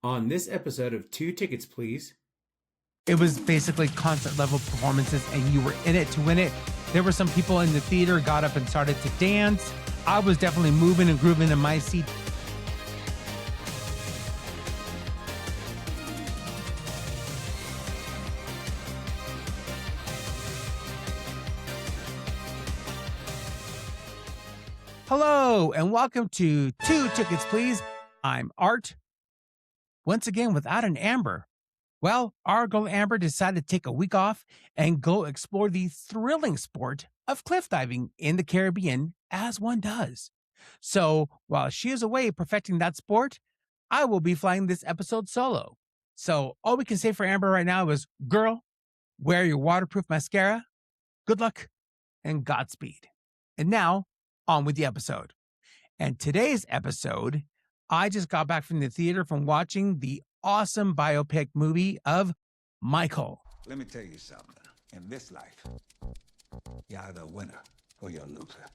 On this episode of Two Tickets, Please. It was basically concert level performances and you were in it to win it. There were some people in the theater got up and started to dance. I was definitely moving and grooving in my seat. Hello and welcome to Two Tickets, Please. I'm Art. Once again, without an Amber. Well, our girl Amber decided to take a week off and go explore the thrilling sport of cliff diving in the Caribbean, as one does. So while she is away perfecting that sport, I will be flying this episode solo. So all we can say for Amber right now is, girl, wear your waterproof mascara, good luck, and Godspeed. And now, on with the episode. And today's episode, I just got back from the theater from watching the awesome biopic movie of Michael. Let me tell you something. In this life, you're either a winner or you're a loser.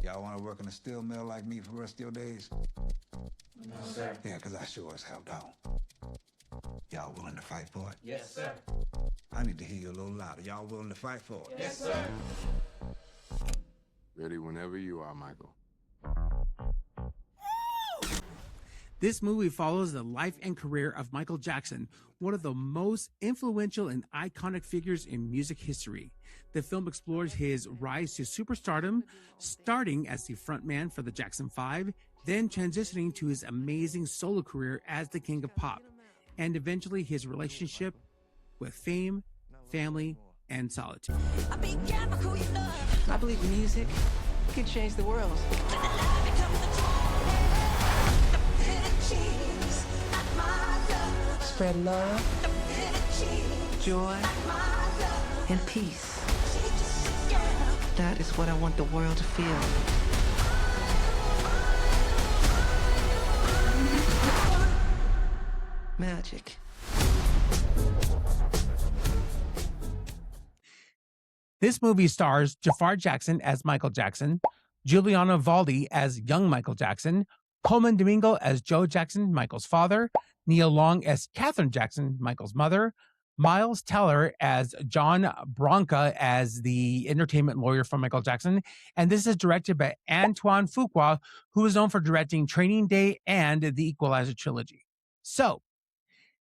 Y'all want to work in a steel mill like me for the rest of your days? No, sir. Yeah, because I sure as hell don't. Y'all willing to fight for it? Yes, sir. I need to hear you a little louder. Y'all willing to fight for it? Yes, sir. Ready whenever you are, Michael. This movie follows the life and career of Michael Jackson, one of the most influential and iconic figures in music history. The film explores his rise to superstardom, starting as the frontman for the Jackson 5, then transitioning to his amazing solo career as the king of pop, and eventually his relationship with fame, family, and solitude. I believe music can change the world. Spread love, joy, and peace. That is what I want the world to feel. Magic. This movie stars Jafar Jackson as Michael Jackson, Giuliano Valdi as young Michael Jackson, Coleman Domingo as Joe Jackson, Michael's father, Neil Long as Catherine Jackson, Michael's mother, Miles Teller as John Branca as the entertainment lawyer for Michael Jackson. And this is directed by Antoine Fuqua, who is known for directing Training Day and the Equalizer trilogy. So,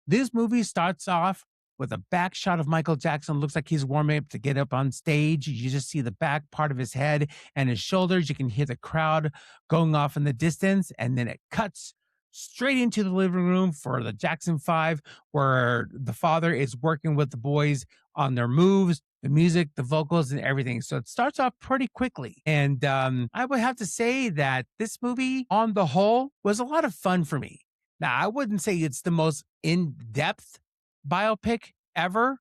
this movie starts off with a back shot of Michael Jackson. Looks like he's warming up to get up on stage. You just see the back part of his head and his shoulders. You can hear the crowd going off in the distance. And then it cuts straight into the living room for the Jackson 5, where the father is working with the boys on their moves, the music, the vocals, and everything. So it starts off pretty quickly. And I would have to say that this movie, on the whole, was a lot of fun for me. Now, I wouldn't say it's the most in-depth biopic ever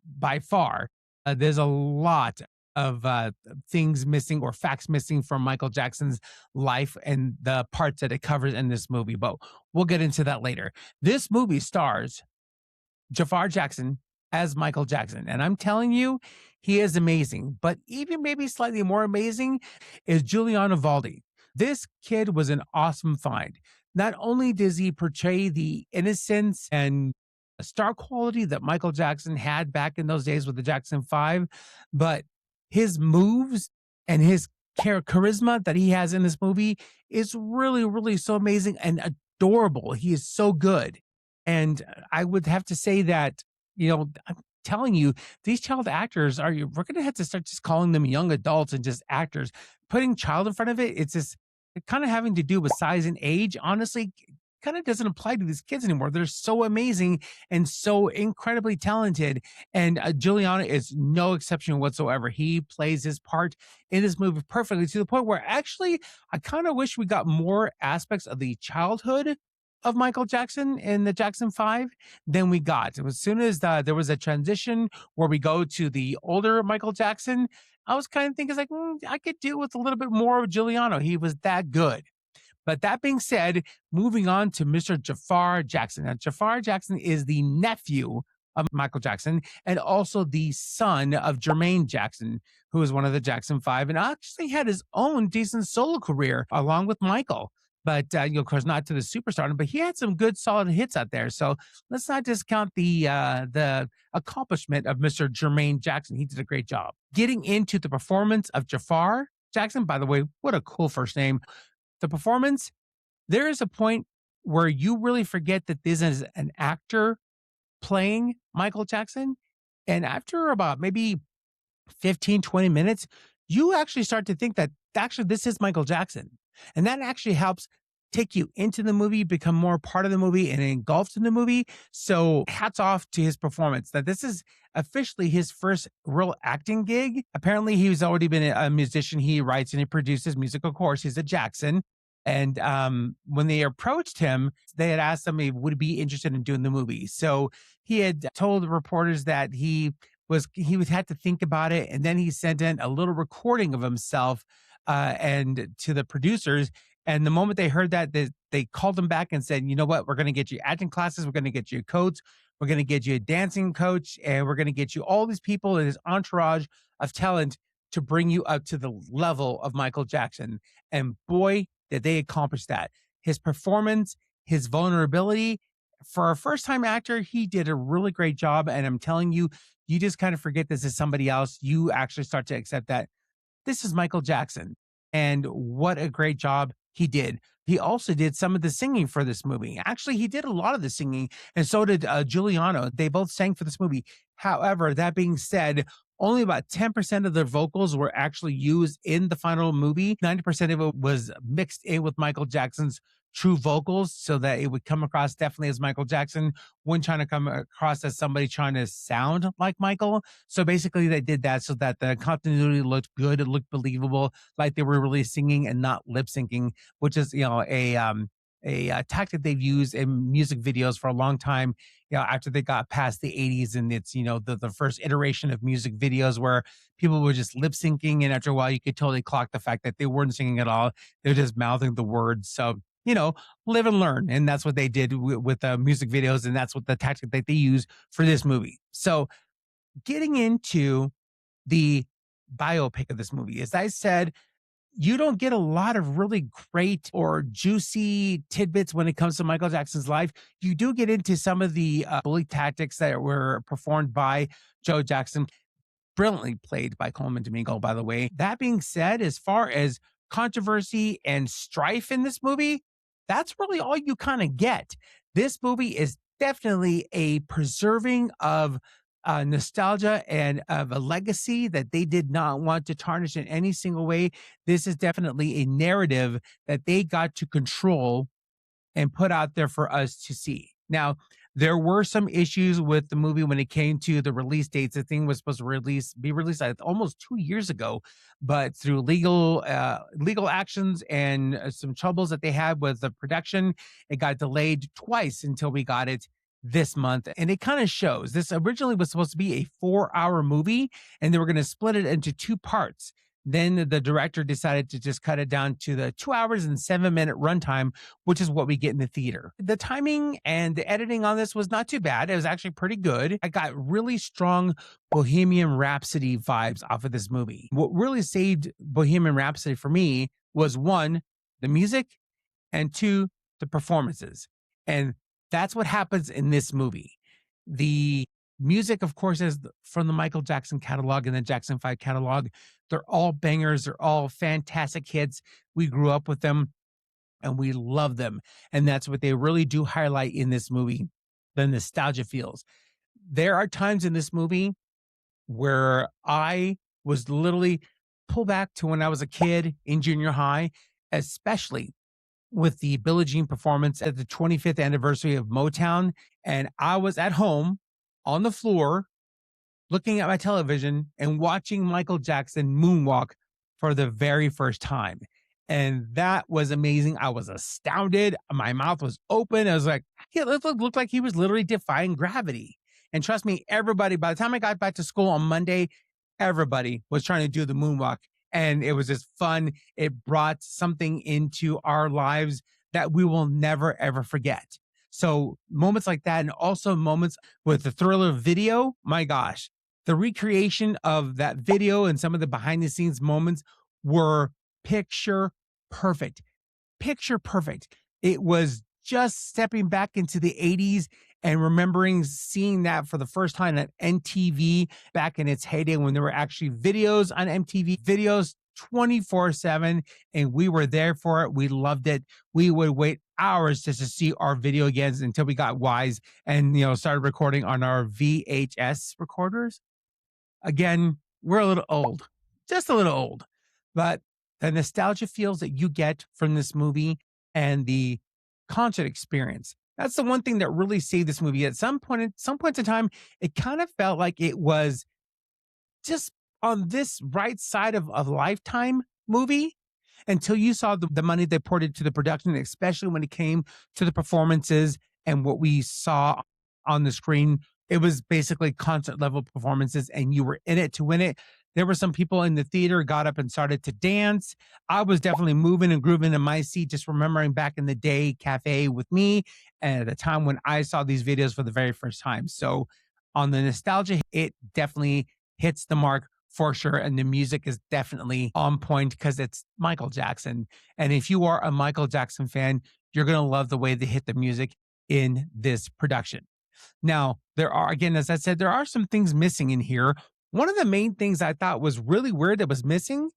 by far. There's a lot of things missing or facts missing from Michael Jackson's life and the parts that it covers in this movie, but we'll get into that later. This movie stars Jafar Jackson as Michael Jackson, and I'm telling you, he is amazing. But even maybe slightly more amazing is Giuliano Valdi. This kid was an awesome find. Not only does he portray the innocence and star quality that Michael Jackson had back in those days with the Jackson 5, but his moves and his charisma that he has in this movie is really, really so amazing and adorable. He is so good. And I would have to say that, I'm telling you, these child actors we're going to have to start just calling them young adults and just actors. Putting child in front of it, it's just kind of having to do with size and age. Honestly, kind of doesn't apply to these kids anymore. They're so amazing and so incredibly talented. And Giuliano is no exception whatsoever. He plays his part in this movie perfectly, to the point where actually I kind of wish we got more aspects of the childhood of Michael Jackson in the Jackson 5 than we got. As soon as there was a transition where we go to the older Michael Jackson, I was kind of thinking like, I could do with a little bit more of Giuliano. He was that good. But that being said, moving on to Mr. Jafar Jackson. Now, Jafar Jackson is the nephew of Michael Jackson and also the son of Jermaine Jackson, who is one of the Jackson 5 and actually had his own decent solo career along with Michael. but of course not to the superstar. But he had some good, solid hits out there. So let's not discount the accomplishment of Mr. Jermaine Jackson. He did a great job. Getting into the performance of Jafar Jackson, by the way, what a cool first name. The performance, there is a point where you really forget that this is an actor playing Michael Jackson. And after about maybe 15, 20 minutes, you actually start to think that actually this is Michael Jackson. And that actually helps take you into the movie, become more part of the movie and engulfed in the movie. So hats off to his performance, that this is officially his first real acting gig. Apparently he's already been a musician. He writes and he produces music. Of course, he's a Jackson. And when they approached him, they had asked him if he would be interested in doing the movie. So he had told the reporters that he would had to think about it. And then he sent in a little recording of himself and to the producers. And the moment they heard that, they called him back and said, you know what, we're going to get you acting classes. We're going to get you a coach. We're going to get you a dancing coach. And we're going to get you all these people in his entourage of talent to bring you up to the level of Michael Jackson. And boy, did they accomplish that. His performance, his vulnerability, for a first-time actor, he did a really great job. And I'm telling you, you just kind of forget this is somebody else. You actually start to accept that this is Michael Jackson. And what a great job he did. He also did some of the singing for this movie. Actually, he did a lot of the singing, and so did Giuliano. They both sang for this movie. However, that being said, only about 10% of their vocals were actually used in the final movie. 90% of it was mixed in with Michael Jackson's true vocals so that it would come across definitely as Michael Jackson, wouldn't trying to come across as somebody trying to sound like Michael. So basically they did that so that the continuity looked good. It looked believable, like they were really singing and not lip syncing, which is, a tactic they've used in music videos for a long time, after they got past the 80s. And it's, the first iteration of music videos where people were just lip syncing. And after a while, you could totally clock the fact that they weren't singing at all. They're just mouthing the words. So, live and learn. And that's what they did with music videos. And that's what the tactic that they use for this movie. So getting into the biopic of this movie, as I said, you don't get a lot of really great or juicy tidbits when it comes to Michael Jackson's life. You do get into some of the bully tactics that were performed by Joe Jackson, brilliantly played by Coleman Domingo, by the way. That being said, as far as controversy and strife in this movie, that's really all you kind of get. This movie is definitely a preserving of nostalgia and of a legacy that they did not want to tarnish in any single way. This is definitely a narrative that they got to control and put out there for us to see. Now, there were some issues with the movie when it came to the release dates. The thing was supposed to be released almost 2 years ago, but through legal actions and some troubles that they had with the production, it got delayed twice until we got it this month. And it kind of shows. This originally was supposed to be a 4-hour movie, and they were going to split it into 2 parts. Then the director decided to just cut it down to the 2 hours and 7-minute runtime, which is what we get in the theater. The timing and the editing on this was not too bad. It was actually pretty good. I got really strong Bohemian Rhapsody vibes off of this movie. What really saved Bohemian Rhapsody for me was 1, the music, and 2, the performances. And that's what happens in this movie. The music, of course, is from the Michael Jackson catalog and the Jackson 5 catalog. They're all bangers. They're all fantastic hits. We grew up with them and we love them. And that's what they really do highlight in this movie, the nostalgia feels. There are times in this movie where I was literally pulled back to when I was a kid in junior high, especially with the Billie Jean performance at the 25th anniversary of Motown. And I was at home on the floor looking at my television and watching Michael Jackson moonwalk for the very first time. And that was amazing. I was astounded. My mouth was open. I was like, it looked like he was literally defying gravity. And trust me, everybody, by the time I got back to school on Monday, everybody was trying to do the moonwalk. And it was just fun. It brought something into our lives that we will never, ever forget. So moments like that, and also moments with the Thriller video, my gosh, the recreation of that video and some of the behind the scenes moments were picture perfect. picture perfect. It was just stepping back into the 80s and remembering seeing that for the first time at MTV back in its heyday when there were actually videos on MTV, videos 24/7, and we were there for it. We loved it. We would wait hours just to see our video games until we got wise and started recording on our VHS recorders. Again, we're a little old, just a little old, but the nostalgia feels that you get from this movie and the concert experience. That's the one thing that really saved this movie. At some points in time, it kind of felt like it was just on this right side of a Lifetime movie until you saw the money they poured into the production, especially when it came to the performances and what we saw on the screen. It was basically concert level performances and you were in it to win it. There were some people in the theater got up and started to dance. I was definitely moving and grooving in my seat, just remembering back in the day, Cafe with Me, and at the time when I saw these videos for the very first time. So on the nostalgia, it definitely hits the mark for sure. And the music is definitely on point because it's Michael Jackson. And if you are a Michael Jackson fan, you're going to love the way they hit the music in this production. Now, there are, again, as I said, there are some things missing in here. One of the main things I thought was really weird that was missing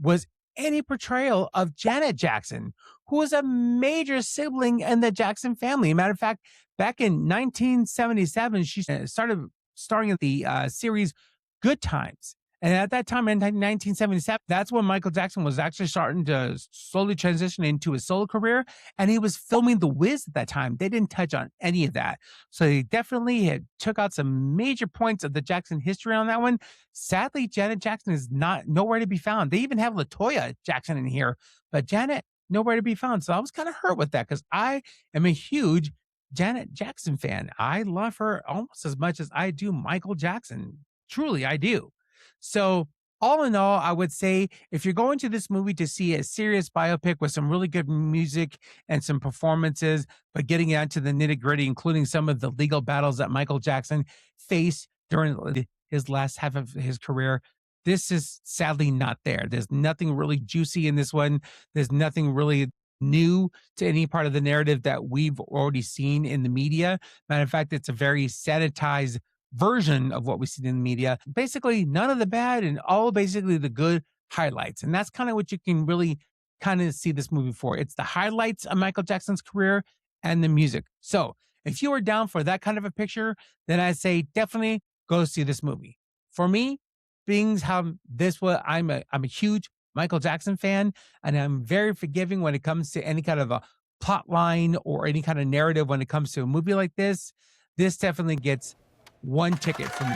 was any portrayal of Janet Jackson, who was a major sibling in the Jackson family. Matter of fact, back in 1977, she started starring in the series Good Times. And at that time in 1977, that's when Michael Jackson was actually starting to slowly transition into his solo career. And he was filming The Wiz at that time. They didn't touch on any of that. So they definitely had took out some major points of the Jackson history on that one. Sadly, Janet Jackson is nowhere to be found. They even have LaToya Jackson in here, but Janet, nowhere to be found. So I was kind of hurt with that because I am a huge Janet Jackson fan. I love her almost as much as I do Michael Jackson. Truly, I do. So all in all, I would say if you're going to this movie to see a serious biopic with some really good music and some performances, but getting out to the nitty gritty, including some of the legal battles that Michael Jackson faced during his last half of his career, this is sadly not there. There's nothing really juicy in this one. There's nothing really new to any part of the narrative that we've already seen in the media. Matter of fact, it's a very sanitized version of what we see in the media. Basically, none of the bad and all basically the good highlights. And that's kind of what you can really kind of see this movie for. It's the highlights of Michael Jackson's career and the music. So if you are down for that kind of a picture, then I say definitely go see this movie. For me, being how this was, I'm a huge Michael Jackson fan, and I'm very forgiving when it comes to any kind of a plot line or any kind of narrative when it comes to a movie like this. This definitely gets one ticket for me.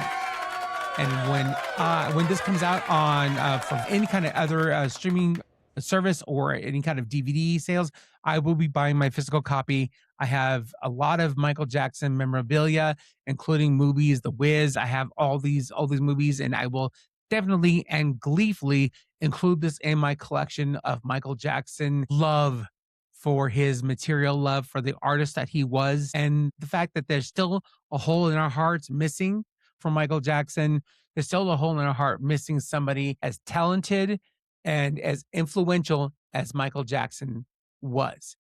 And when this comes out on from any kind of other streaming service or any kind of DVD sales, I will be buying my physical copy. I have a lot of Michael Jackson memorabilia, including movies, The Wiz. I have all these movies, and I will definitely and gleefully include this in my collection of Michael Jackson love for his material, love for the artist that he was, and the fact that there's still a hole in our hearts missing from Michael Jackson. There's still a hole in our heart missing somebody as talented and as influential as Michael Jackson was.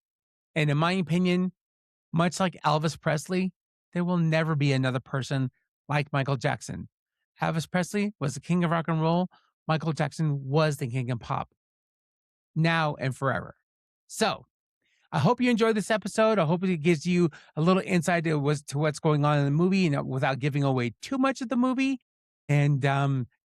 And in my opinion, much like Elvis Presley, there will never be another person like Michael Jackson. Elvis Presley was the king of rock and roll. Michael Jackson was the king of pop, now and forever. So I hope you enjoyed this episode. I hope it gives you a little insight to what's going on in the movie, without giving away too much of the movie. And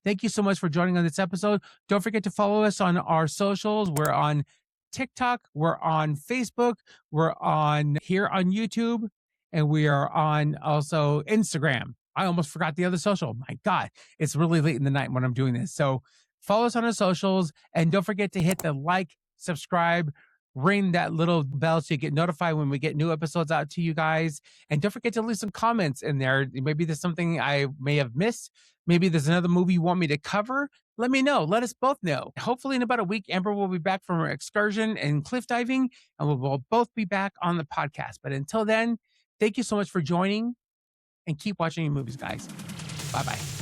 thank you so much for joining on this episode. Don't forget to follow us on our socials. We're on TikTok. We're on Facebook. We're on here on YouTube. And we are on also Instagram. I almost forgot the other social. My God, it's really late in the night when I'm doing this. So follow us on our socials. And don't forget to hit the like, subscribe, ring that little bell so you get notified when we get new episodes out to you guys. And don't forget to leave some comments in there. Maybe there's something I may have missed. Maybe there's another movie you want me to cover. Let me know. Let us both know. Hopefully in about a week, Amber will be back from her excursion and cliff diving, and we'll both be back on the podcast. But until then, thank you so much for joining, and keep watching your movies, guys. Bye-bye.